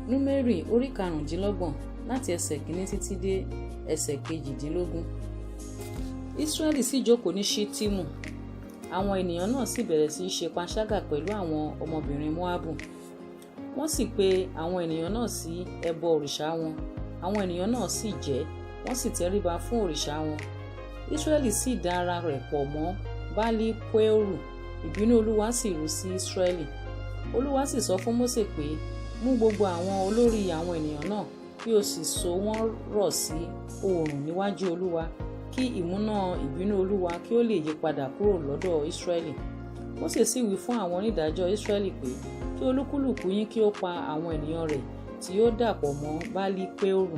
Númérì orí 25 láti ẹsẹ̀ 1 títí dé ẹsẹ̀ 18. Ísírẹ́lì sì jókòó ní Ṣíttímù, àwọn ènìyàn náà sì bẹ̀rẹ̀ sí í ṣe panṣágà pẹ̀lú àwọn ọmọbìnrin Móábù. Wọ́n sì pe àwọn ènìyàn náà sí ẹbọ òrìṣà wọn, àwọn ènìyàn náà sì jẹ, wọ́n sì tẹríba fún òrìṣà wọn. Ísírẹ́lì sì dá ara rẹ̀ pọ̀ mọ́ Báálì Péórù, ìbínú Olúwa sì rú sí Ísírẹ́lì. Olúwa sì sọ fún Mósè pé, mú gbogbo àwọn olórí àwọn ènìyàn náà kí o sì so wọ́n rọ̀ sí oòrùn níwájú Olúwa, kí ìmúná ìbínú Olúwa kí ó lè yí padà kúrò lọ́dọ̀ Ísírẹ́lì. Mósè sì wí fún àwọn onídàájọ́ Ísírẹ́lì pé kí olúkúlùkù yín kí ó pa àwọn ènìyàn rẹ̀ tí ó dàpọ̀ mọ́ Báálì Péórù.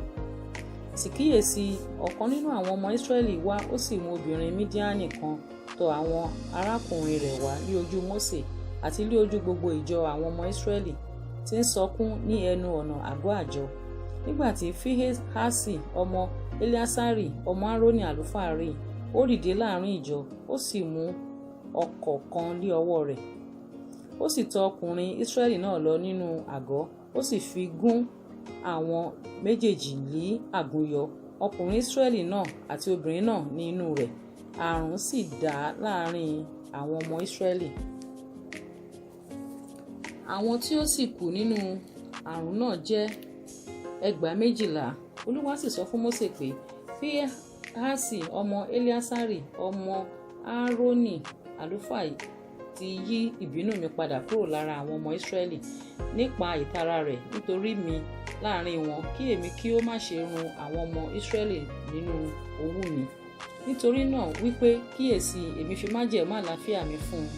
Sì kíyèsí, ọ̀kan nínú àwọn ọmọ Ísírẹ́lì wá, ó sì mú obìnrin Mídíánì kan tọ̀ àwọn arákùnrin rẹ̀ wá ní ojú Mósè àti ní ojú gbogbo ìjọ àwọn ọmọ Ísírẹ́lì tí ń sọkún ní ẹnu ọ̀nà àgọ́ àjọ. Nígbà tí Fíhásì ọmọ Eleasari ọmọ Árónì àlùfáà rí, ó dìde láàrin ìjọ, ó sì mú ọ̀kọ̀ kan lé ọwọ́ rẹ̀. Ó sì tọ̀ ọkùnrin Ísírẹ́lì náà lọ nínú àgọ́, ó sì fi gún àwọn méjèèjì lí àgúnyọ, ọkùnrin Ísírẹ́lì náà àti obìnrin náà ní inú rẹ̀. Àrùn sì dá láàrin àwọn ọmọ Ísírẹ́lì. Àwọn tí ó sì kú nínú àrùn náà jẹ́ 12,000. Olúwa sì sọ fún Mósè pé, Fíhásì ọmọ Eleasari ọmọ Árónì àlùfáà ti yí ìbínú mi padà kúrò lára àwọn ọmọ Ísírẹ́lì nípa ìtara rẹ̀ nítorí mi láàrin wọn, kí èmi kí ó má ṣe run àwọn ọmọ Ísírẹ́lì nínú owú mi. Nítorí náà wípé, kíyèsí, èmi fi májẹ̀mú àlàáfíà mi fún un.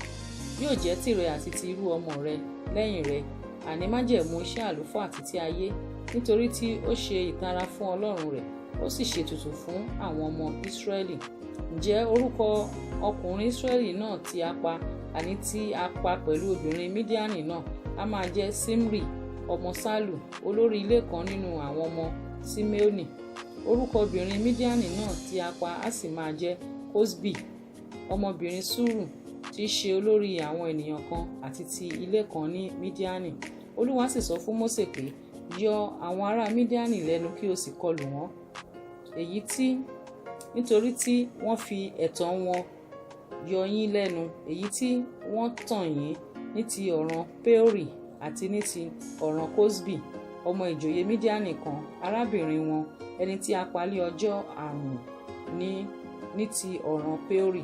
Yóò jẹ́ tìrẹ àti ti irú ọmọ rẹ lẹ́yìn rẹ, àní májẹ̀mú iṣẹ́ àlùfáà títí ayé, nítorí tí ó ṣe ìtara fún Ọlọ́run rẹ̀, ó sì ṣe ètùtù fún àwọn ọmọ Ísírẹ́lì. Ǹjẹ́ orúkọ ọkùnrin Ísírẹ́lì náà tí a pa, àní tí a pa pẹ̀lú obìnrin Mídíánì náà, a máa jẹ́ Símrì ọmọ Sálù, olórí ilé kan nínú àwọn ọmọ Síméónì. Orúkọ obìnrin Mídíánì náà tí a pa á sì máa jẹ́ Kósbì ọmọbìnrin Ṣúrù, tí í ṣe olórí àwọn ènìyàn kan àti ti ilé kan ní Mídíánì. Olúwa sì sọ fún Mósè pé, yọ àwọn ará Mídíánì lẹ́nu kí o sì kọlù wọ́n, nítorí tí wọ́n fi ẹ̀tàn wọn yọ yín lẹ́nu, èyí tí wọ́n tàn yín ní ti ọ̀ràn Péórì àti ní ti ọ̀ràn Kósbì ọmọ ìjòyè Mídíánì kan, arábìnrin wọn, ẹni tí a pa ní ọjọ́ àrùn ní ti ọ̀ràn Péórì.